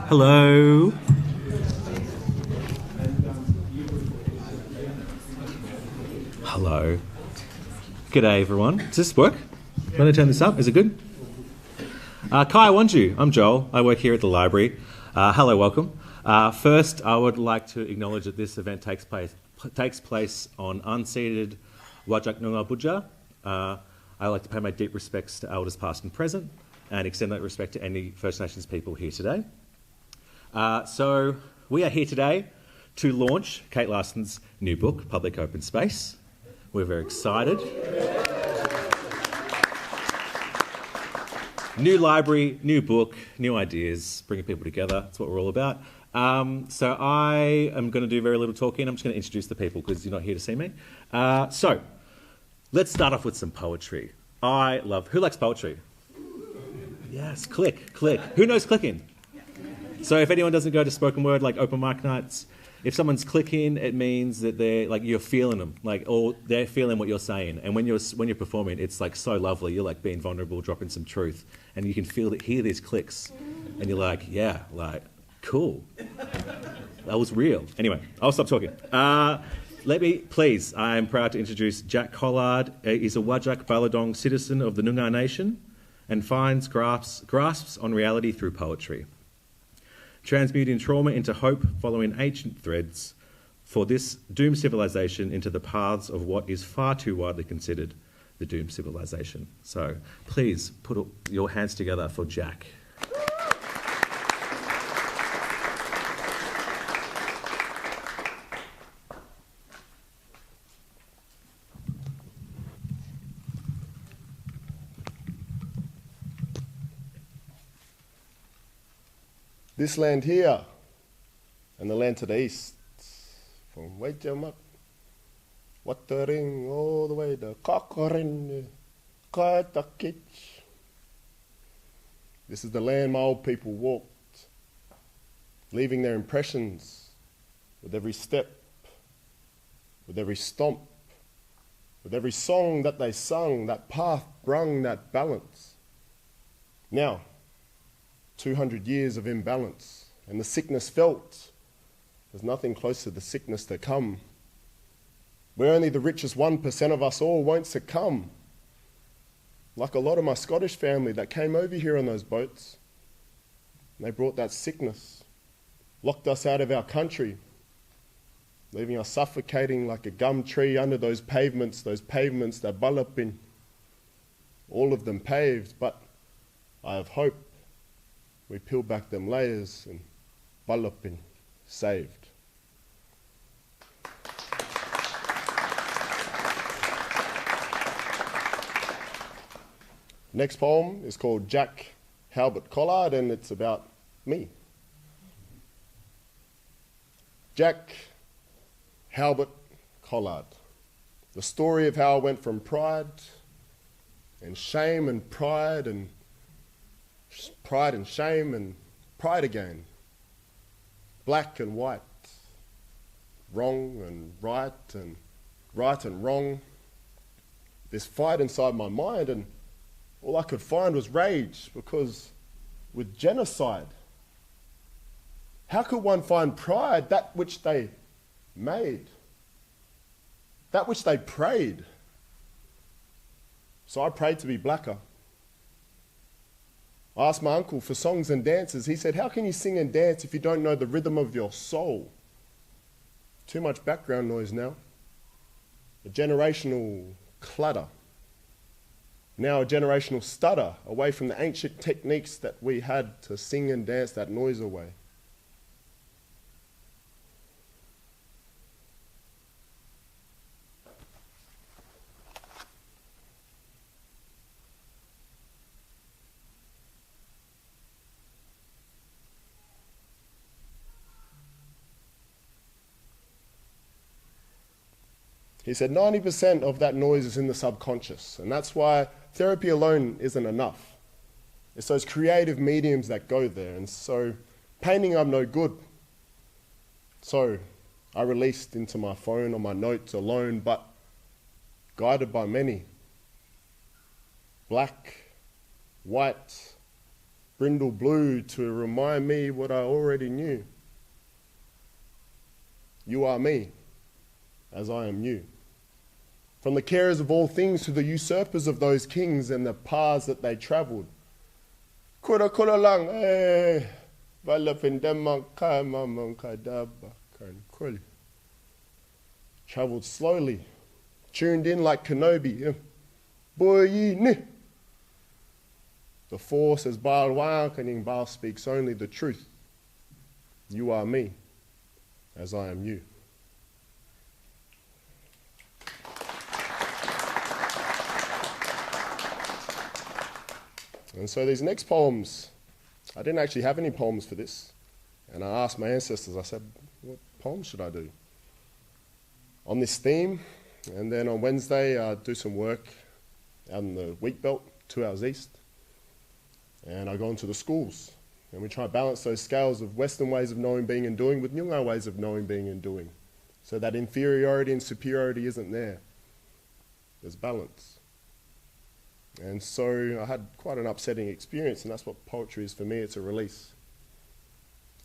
Hello. Hello. G'day everyone. Does this work? When I turn this up, is it good? Kai Wanju, I'm Joel. I work here at the library. Hello, welcome. First, I would like to acknowledge that this event takes place on unceded Whadjuk Noongar Boodja. I would like to pay my deep respects to elders past and present and extend that respect to any First Nations people here today. So we are here today to launch Kate Larson's new book, Public Open Space. We're very excited. New library, new book, new ideas, bringing people together. That's what we're all about. So I am going to do very little talking. I'm just going to introduce the people because you're not here to see me. So let's start off with some poetry. Who likes poetry? Yes, click. Who knows clicking? So if anyone doesn't go to spoken word, like open mic nights, if someone's clicking, it means that they're like you're feeling them, or they're feeling what you're saying. And when you're performing, it's like so lovely. You're like being vulnerable, dropping some truth, and you can hear these clicks, and you're like, yeah, like cool. That was real. Anyway, I'll stop talking. I'm proud to introduce Jack Collard. He's a Whadjuk Balladong citizen of the Noongar Nation, and grasps on reality through poetry, transmuting trauma into hope following ancient threads for this doomed civilization into the paths of what is far too widely considered the doomed civilization. So please put your hands together for Jack. This land here and the land to the east, from Waijamak, Watering, all the way to Kakarin, Kaitakich. This is the land my old people walked, leaving their impressions with every step, with every stomp, with every song that they sung. That path brung that balance. Now, 200 years of imbalance, and the sickness felt. There's nothing close to the sickness to come, where only the richest 1% of us all won't succumb. Like a lot of my Scottish family that came over here on those boats, they brought that sickness, locked us out of our country, leaving us suffocating like a gum tree under those pavements that Ballapin, all of them paved, but I have hope. We peel back them layers and Ballapin saved. Next poem is called Jack Halbert Collard, and it's about me. Jack Halbert Collard. The story of how I went from pride and shame and pride and shame and pride again. Black and white, wrong and right and wrong. This fight inside my mind, and all I could find was rage, because with genocide, how could one find pride, that which they made, that which they prayed? So I prayed to be blacker. I asked my uncle for songs and dances. He said, how can you sing and dance if you don't know the rhythm of your soul? Too much background noise now. A generational clutter. Now a generational stutter, away from the ancient techniques that we had to sing and dance that noise away. He said 90% of that noise is in the subconscious, and that's why therapy alone isn't enough. It's those creative mediums that go there, and so painting I'm no good. So I released into my phone or my notes alone, but guided by many. black, white, brindle blue to remind me what I already knew. You are me, as I am you. From the carers of all things to the usurpers of those kings and the paths that they travelled. Kura kura lang, travelled slowly, tuned in like Kenobi. The force as Baal Wankaning Baal speaks only the truth. You are me, as I am you. And so these next poems, I didn't actually have any poems for this. And I asked my ancestors, I said, what poems should I do on this theme? And then on Wednesday, I do some work out in the wheat belt, 2 hours east. And I go into the schools. And we try to balance those scales of Western ways of knowing, being and doing with Noongar ways of knowing, being and doing. So that inferiority and superiority isn't there. There's balance. And so I had quite an upsetting experience, and that's what poetry is for me. It's a release.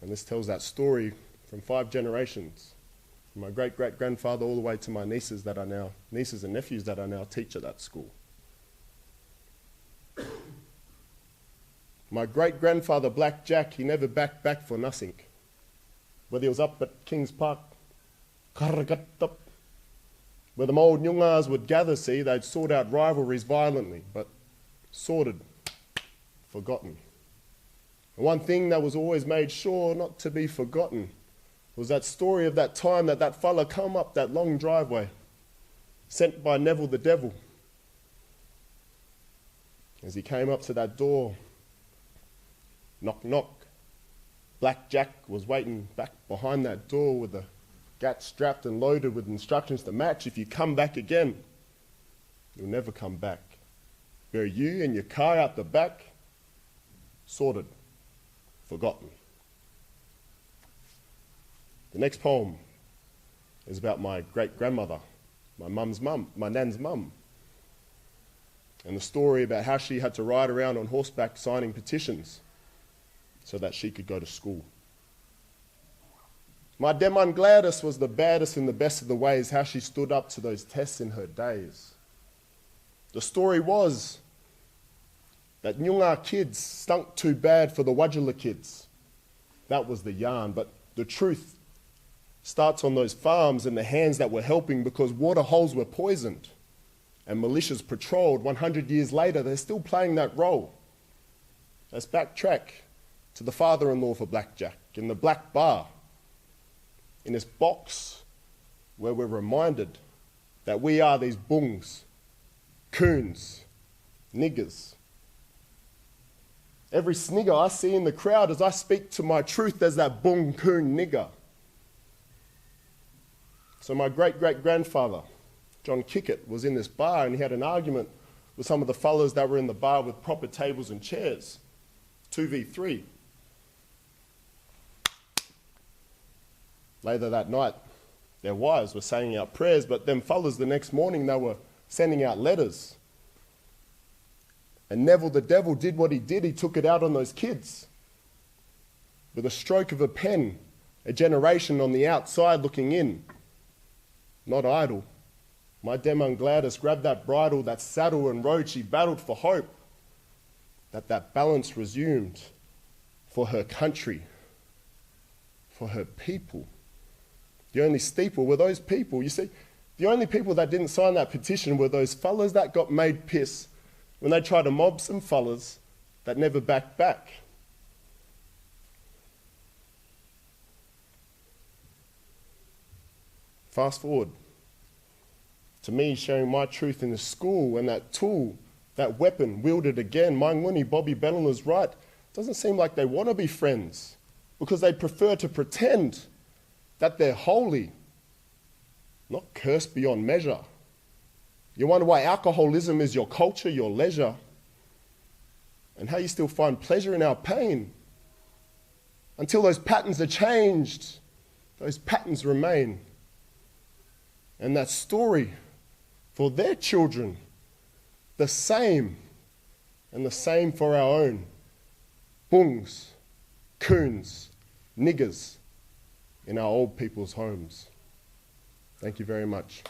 And this tells that story from 5 generations, from my great-great-grandfather all the way to my nieces and nephews that I now teach at that school. My great-grandfather, Black Jack, he never backed back for nothing. Whether he was up at King's Park, where the old Nyungars would gather, see, they'd sort out rivalries violently, but sorted, forgotten. And one thing that was always made sure not to be forgotten was that story of that time that fella come up that long driveway, sent by Neville the Devil. As he came up to that door, knock, knock, Black Jack was waiting back behind that door with the gat strapped and loaded with instructions to match. If you come back again, you'll never come back. Bury you and your car out the back, sorted, forgotten. The next poem is about my great-grandmother, my nan's mum, and the story about how she had to ride around on horseback signing petitions so that she could go to school. My Deman Gladys was the baddest in the best of the ways, how she stood up to those tests in her days. The story was that Nyungar kids stunk too bad for the Wajula kids. That was the yarn, but the truth starts on those farms and the hands that were helping, because water holes were poisoned and militias patrolled. 100 years later, they're still playing that role. Let's backtrack to the father-in-law for Black Jack in the Black Bar, in this box where we're reminded that we are these bungs, coons, niggers. Every snigger I see in the crowd as I speak to my truth as that bung, coon, nigger. So my great-great-grandfather, John Kickett, was in this bar and he had an argument with some of the fellas that were in the bar with proper tables and chairs, 2v3. Later that night, their wives were saying out prayers, but them fellas the next morning, they were sending out letters. And Neville the Devil did what he did. He took it out on those kids. With a stroke of a pen, a generation on the outside looking in, not idle. My Deman Gladys grabbed that bridle, that saddle, and rode. She battled for hope that balance resumed for her country, for her people. The only steeple were those people. You see, the only people that didn't sign that petition were those fellas that got made piss when they tried to mob some fellas that never backed back. Fast forward to me sharing my truth in the school, and that tool, that weapon wielded again. My nguni, Bobby Bellina's right. Doesn't seem like they want to be friends because they prefer to pretend that they're holy, not cursed beyond measure. You wonder why alcoholism is your culture, your leisure, and how you still find pleasure in our pain. Until those patterns are changed, those patterns remain. And that story for their children, the same, and the same for our own bungs, coons, niggers in our old people's homes. Thank you very much.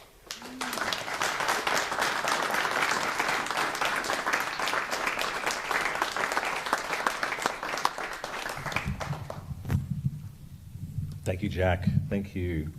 Thank you, Jack. Thank you.